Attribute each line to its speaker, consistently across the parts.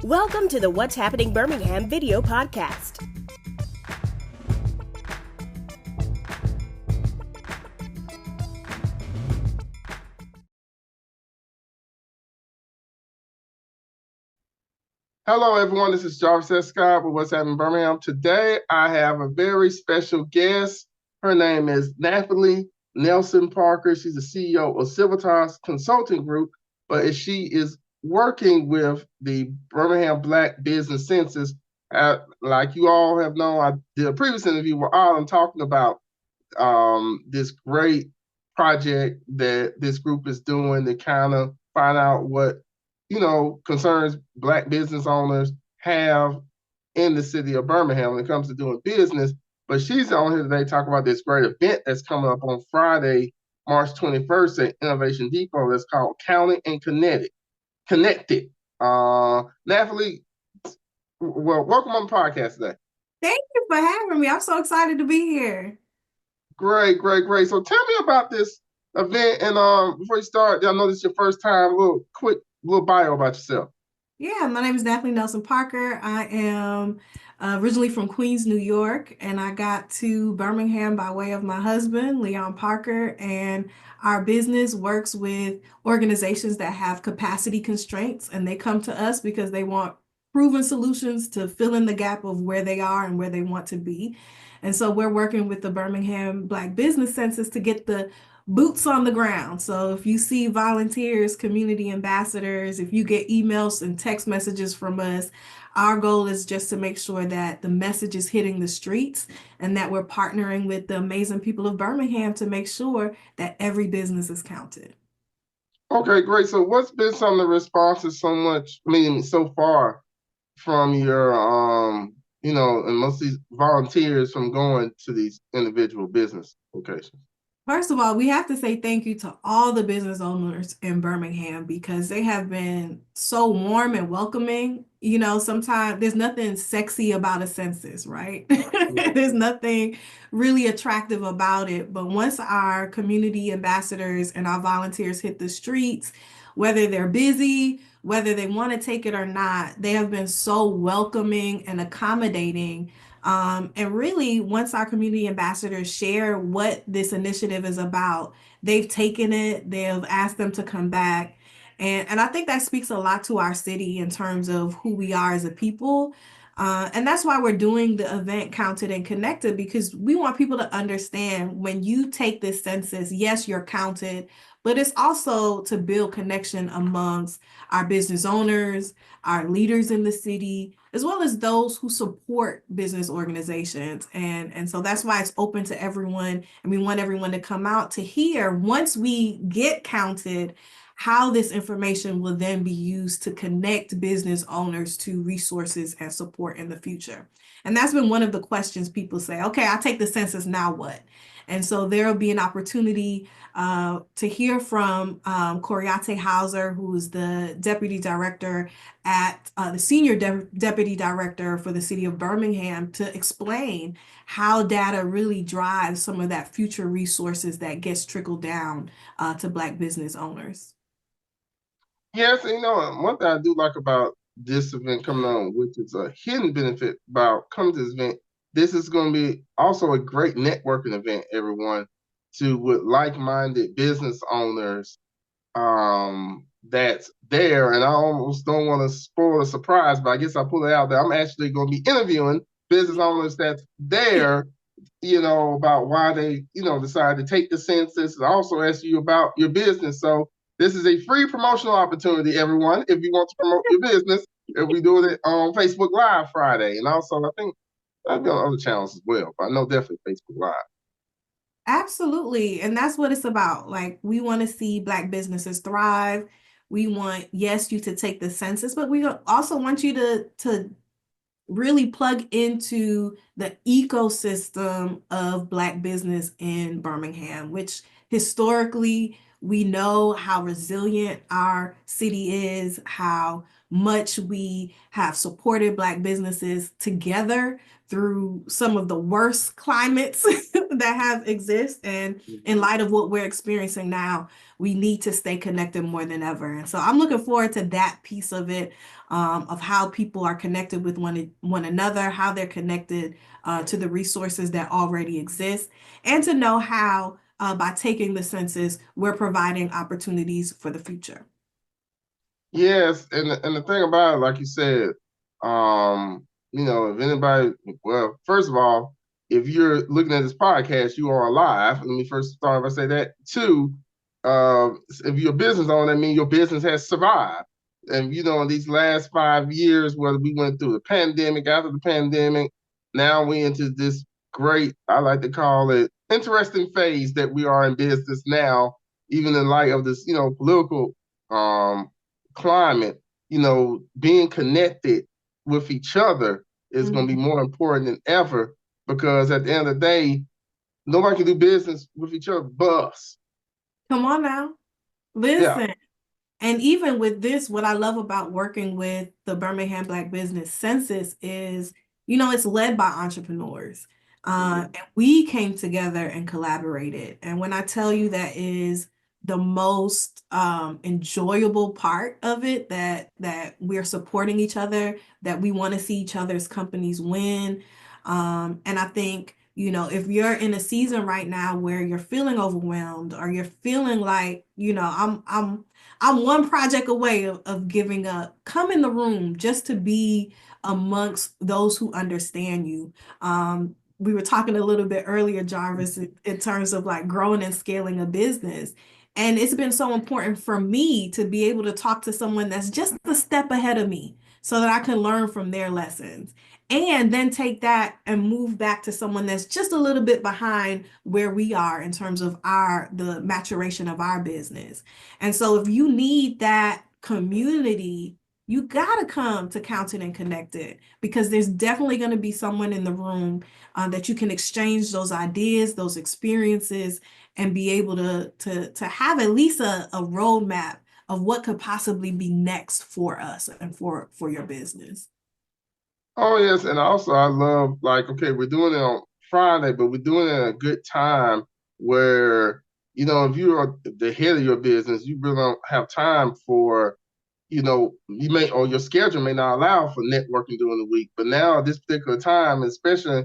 Speaker 1: Welcome to the What's Happening Birmingham video podcast.
Speaker 2: Hello, everyone. This is Jarvis S. Scott with What's Happening Birmingham. Today, I have a very special guest. Her name is Nathalie Nelson Parker. She's the CEO of Civitas Consulting Group, but she is working with the Birmingham Black Business Census. Like you all have known, I did a previous interview with Alan talking about this great project that this group is doing to kind of find out what concerns Black business owners have in the city of Birmingham when it comes to doing business. But she's on here today talking about this great event that's coming up on Friday, March 21st at Innovation Depot. That's called Counting and Connected. Nathalie, well, welcome on the podcast today.
Speaker 3: Thank you for having me. I'm so excited to be here.
Speaker 2: Great. So tell me about this event. And before you start, I know this is your first time. Quick little bio about yourself.
Speaker 3: Yeah, my name is Nathalie Nelson Parker. I am originally from Queens, New York, and I got to Birmingham by way of my husband, Leon Parker, and our business works with organizations that have capacity constraints, and they come to us because they want proven solutions to fill in the gap of where they are and where they want to be. And so we're working with the Birmingham Black Business Census to get the boots on the ground. So if you see volunteers, community ambassadors, if you get emails and text messages from us, our goal is just to make sure that the message is hitting the streets and that we're partnering with the amazing people of Birmingham to make sure that every business is counted.
Speaker 2: Okay, great. So what's been some of the responses so far from your and most of these volunteers from going to these individual business locations?
Speaker 3: First of all, we have to say thank you to all the business owners in Birmingham because they have been so warm and welcoming. You know, sometimes there's nothing sexy about a census, right? There's nothing really attractive about it. But once our community ambassadors and our volunteers hit the streets, whether they're busy, whether they want to take it or not, they have been so welcoming and accommodating. And really, once our community ambassadors share what this initiative is about, they've taken it, they've asked them to come back. And I think that speaks a lot to our city in terms of who we are as a people. And that's why we're doing the event Counted and Connected, because we want people to understand when you take this census, yes, you're counted, but it's also to build connection amongst our business owners, our leaders in the city, as well as those who support business organizations. And so that's why it's open to everyone. And we want everyone to come out to hear, once we get counted, how this information will then be used to connect business owners to resources and support in the future. And that's been one of the questions people say, okay, I'll take the census, now what? And so there'll be an opportunity to hear from Coriate Hauser, who is the deputy director at the senior deputy director for the city of Birmingham, to explain how data really drives some of that future resources that gets trickled down to Black business owners.
Speaker 2: Yes, one thing I do like about this event coming on, which is a hidden benefit about coming to this event, this is going to be also a great networking event, everyone, with like-minded business owners that's there. And I almost don't want to spoil the surprise, but I guess I'll pull it out there. I'm actually going to be interviewing business owners that's there, about why they, decided to take the census, and also ask you about your business. So this is a free promotional opportunity, everyone, if you want to promote your business. If we doing it on Facebook Live Friday. And also, I think I've got other channels as well, but I know definitely Facebook Live.
Speaker 3: Absolutely. And that's what it's about. Like, we want to see Black businesses thrive. We want, yes, you to take the census, but we also want you to really plug into the ecosystem of Black business in Birmingham, which historically We know how resilient our city is, how much we have supported Black businesses together through some of the worst climates that have exist. And in light of what we're experiencing now, we need to stay connected more than ever. And so I'm looking forward to that piece of it, of how people are connected with one another, how they're connected to the resources that already exist, and to know how by taking the census, we're providing opportunities for the future.
Speaker 2: Yes, and the thing about it, like you said, if anybody, well, first of all, if you're looking at this podcast, you are alive. Let me first start by say that. Two, if you're a business owner, that means your business has survived. And in these last 5 years, whether we went through the pandemic, after the pandemic, now we into this great, I like to call it, interesting phase that we are in business now, even in light of this, political climate, being connected with each other is going to be more important than ever, because at the end of the day, nobody can do business with each other but us.
Speaker 3: Come on now. Listen. Yeah. And even with this, what I love about working with the Birmingham Black Business Census is, it's led by entrepreneurs. And we came together and collaborated. And when I tell you that is the most enjoyable part of it, that we're supporting each other, that we want to see each other's companies win. And I think, if you're in a season right now where you're feeling overwhelmed, or you're feeling like, I'm one project away of giving up, come in the room just to be amongst those who understand you. We were talking a little bit earlier, Jarvis, in terms of like growing and scaling a business. And it's been so important for me to be able to talk to someone that's just a step ahead of me so that I can learn from their lessons. And then take that and move back to someone that's just a little bit behind where we are in terms of the maturation of our business. And so if you need that community, you got to come to Counted and Connected, because there's definitely going to be someone in the room that you can exchange those ideas, those experiences, and be able to have at least a roadmap of what could possibly be next for us and for your business.
Speaker 2: Oh, yes. And also, I love, like, okay, we're doing it on Friday, but we're doing it at a good time where, if you are the head of your business, you really don't have time for, you may, or your schedule may not allow for networking during the week. But now, at this particular time, especially,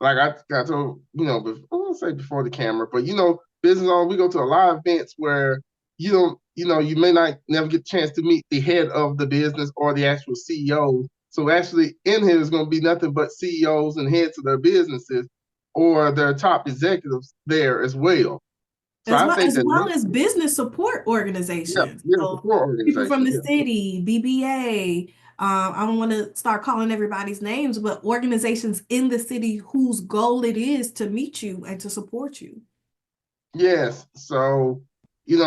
Speaker 2: like I told, I won't say before the camera, but, business owners, we go to a lot of events where you may not never get the chance to meet the head of the business or the actual CEO. So actually in here is going to be nothing but CEOs and heads of their businesses or their top executives there as well.
Speaker 3: So as well as business support organizations.
Speaker 2: Yeah,
Speaker 3: so
Speaker 2: support organizations.
Speaker 3: People from the city, BBA. I don't want to start calling everybody's names, but organizations in the city whose goal it is to meet you and to support you.
Speaker 2: Yes. So, and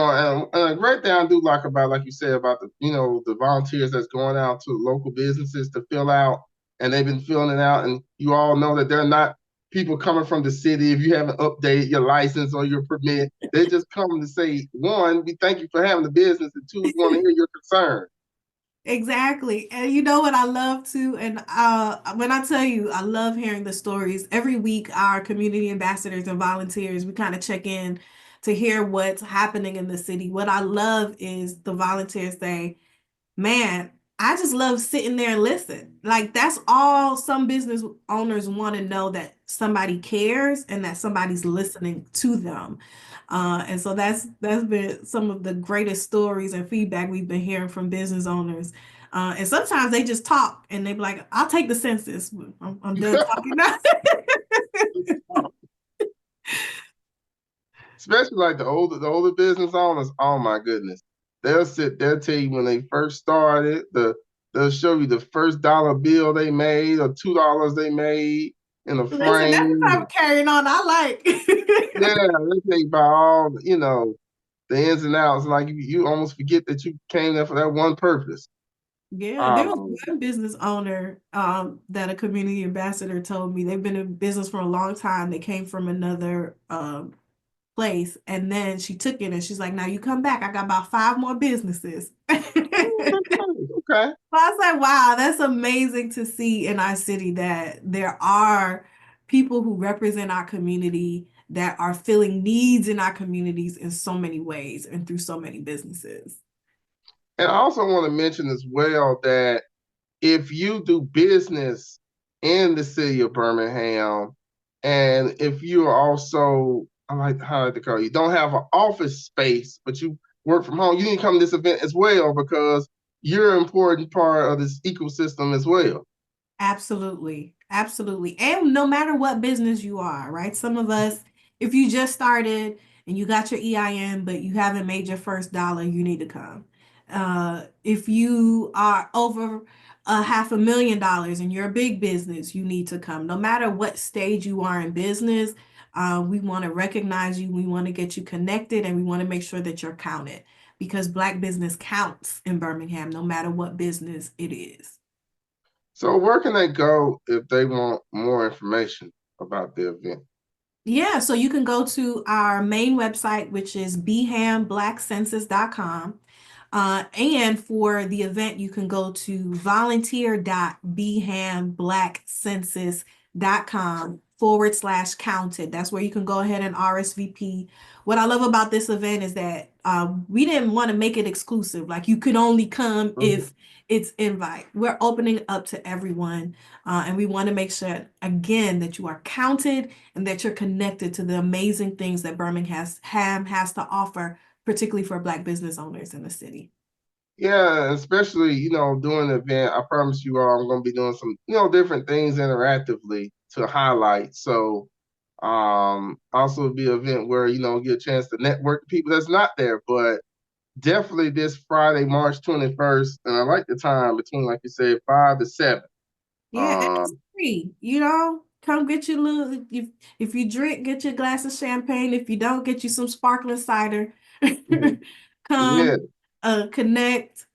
Speaker 2: a great thing I do like about, like you said, about the volunteers that's going out to local businesses to fill out, and they've been filling it out, and you all know that they're not people coming from the city. If you haven't updated your license or your permit, they just come to say, one, we thank you for having the business, and two, we want to hear your concern.
Speaker 3: Exactly. And you know what I love too? And when I tell you, I love hearing the stories. Every week, our community ambassadors and volunteers, we kind of check in to hear what's happening in the city. What I love is the volunteers say, man, I just love sitting there and listen. Like that's all some business owners want to know, that somebody cares and that somebody's listening to them. And so that's been some of the greatest stories and feedback we've been hearing from business owners. And sometimes they just talk and they be like, I'll take the census. I'm done talking now.
Speaker 2: Especially like the older business owners, oh my goodness. They'll tell you when they first started, they'll show you the first dollar bill they made or $2 they made in a frame.
Speaker 3: Listen, that's what I'm carrying on. I like.
Speaker 2: Yeah, they tell you about all the ins and outs. Like you almost forget that you came there for that one purpose.
Speaker 3: Yeah, there was one business owner that a community ambassador told me they've been in business for a long time. They came from another place. And then she took it and she's like, now you come back. I got about 5 more businesses.
Speaker 2: Okay.
Speaker 3: Well, I was like, wow, that's amazing to see in our city that there are people who represent our community that are filling needs in our communities in so many ways and through so many businesses.
Speaker 2: And I also want to mention as well that if you do business in the city of Birmingham, and if you are also, I like how to call you, don't have an office space, but you work from home, you need to come to this event as well because you're an important part of this ecosystem as well.
Speaker 3: Absolutely. Absolutely. And no matter what business you are, right? Some of us, if you just started and you got your EIN, but you haven't made your first dollar, you need to come. If you are over $500,000 and you're a big business, you need to come. No matter what stage you are in business, we want to recognize you, we want to get you connected, and we want to make sure that you're counted because Black business counts in Birmingham, no matter what business it is.
Speaker 2: So where can they go if they want more information about the event?
Speaker 3: Yeah, so you can go to our main website, which is bhamblackcensus.com. And for the event, you can go to volunteer.bhamblackcensus.com/counted. That's where you can go ahead and RSVP. What I love about this event is that we didn't want to make it exclusive. Like you could only come if it's invite. We're opening up to everyone. And we want to make sure, again, that you are counted and that you're connected to the amazing things that Birmingham has to offer, particularly for Black business owners in the city.
Speaker 2: Yeah, especially, during the event, I promise you all I'm going to be doing some, different things interactively to highlight. So, also be an event where, get a chance to network with people that's not there, but definitely this Friday, March 21st, and I like the time between, like you said, 5 to 7.
Speaker 3: Yeah, and it's free, come get your little, if you drink, get your glass of champagne. If you don't, get you some sparkling cider.
Speaker 2: Yeah.
Speaker 3: Come, connect.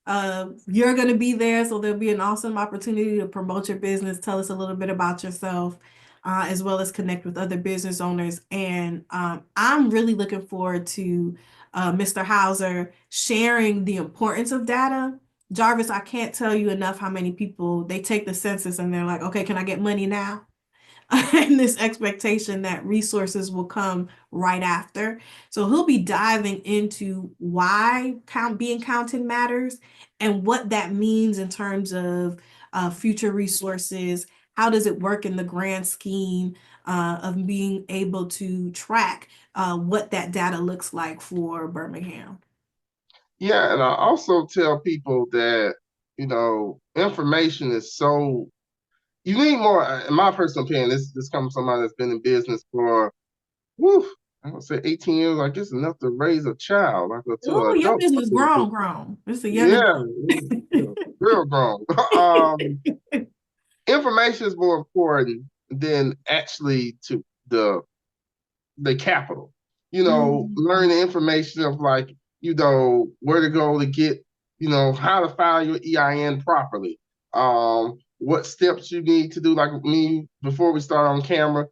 Speaker 3: You're going to be there, so there'll be an awesome opportunity to promote your business, tell us a little bit about yourself, as well as connect with other business owners. And I'm really looking forward to Mr. Hauser sharing the importance of data. Jarvis, I can't tell you enough how many people they take the census and they're like, okay, can I get money now? And this expectation that resources will come right after. So he'll be diving into why being counted matters and what that means in terms of future resources. How does it work in the grand scheme of being able to track what that data looks like for Birmingham?
Speaker 2: Yeah, and I also tell people that, information is so, you need more, in my personal opinion, this comes from somebody that's been in business for, I would say 18 years, I guess enough to raise a child, like to
Speaker 3: Oh,
Speaker 2: an
Speaker 3: your
Speaker 2: adult.
Speaker 3: business grown. It's a young
Speaker 2: Yeah,
Speaker 3: adult.
Speaker 2: real grown. Information is more important than actually to the capital. Learn the information of like, where to go to get, how to file your EIN properly. What steps you need to do, like me before we start on camera,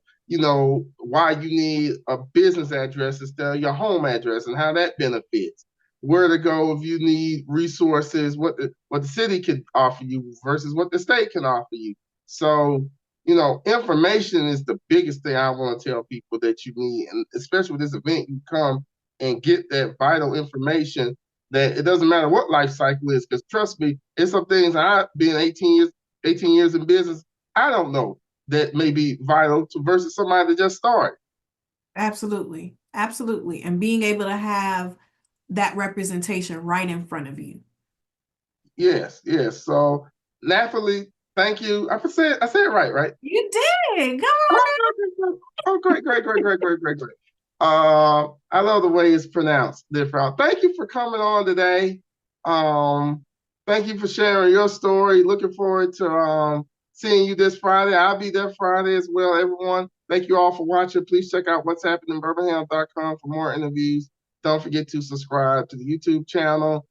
Speaker 2: why you need a business address instead of your home address and how that benefits. Where to go if you need resources, what the city can offer you versus what the state can offer you. So information is the biggest thing I want to tell people that you need. And especially with this event, you come and get that vital information that it doesn't matter what life cycle is, because trust me, it's some things I've been 18 years in business, I don't know that may be vital to versus somebody that just started.
Speaker 3: Absolutely. Absolutely. And being able to have that representation right in front of you.
Speaker 2: Yes. So Nathalie, thank you. I said it right?
Speaker 3: You did. Come on.
Speaker 2: Oh, great. I love the way it's pronounced different. Thank you for coming on today. Thank you for sharing your story. Looking forward to seeing you this Friday. I'll be there Friday as well, everyone. Thank you all for watching. Please check out what's happening in Birmingham.com for more interviews. Don't forget to subscribe to the YouTube channel.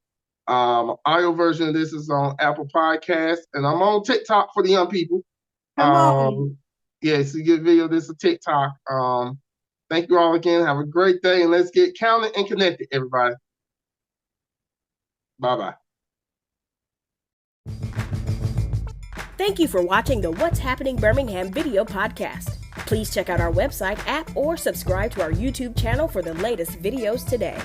Speaker 2: Audio version of this is on Apple Podcasts, and I'm on TikTok for the young people.
Speaker 3: Come on.
Speaker 2: Yeah, so you get video. This is TikTok. Thank you all again. Have a great day, and let's get counted and connected, everybody. Bye-bye.
Speaker 1: Thank you for watching the What's Happening Birmingham video podcast. Please check out our website, app, or subscribe to our YouTube channel for the latest videos today.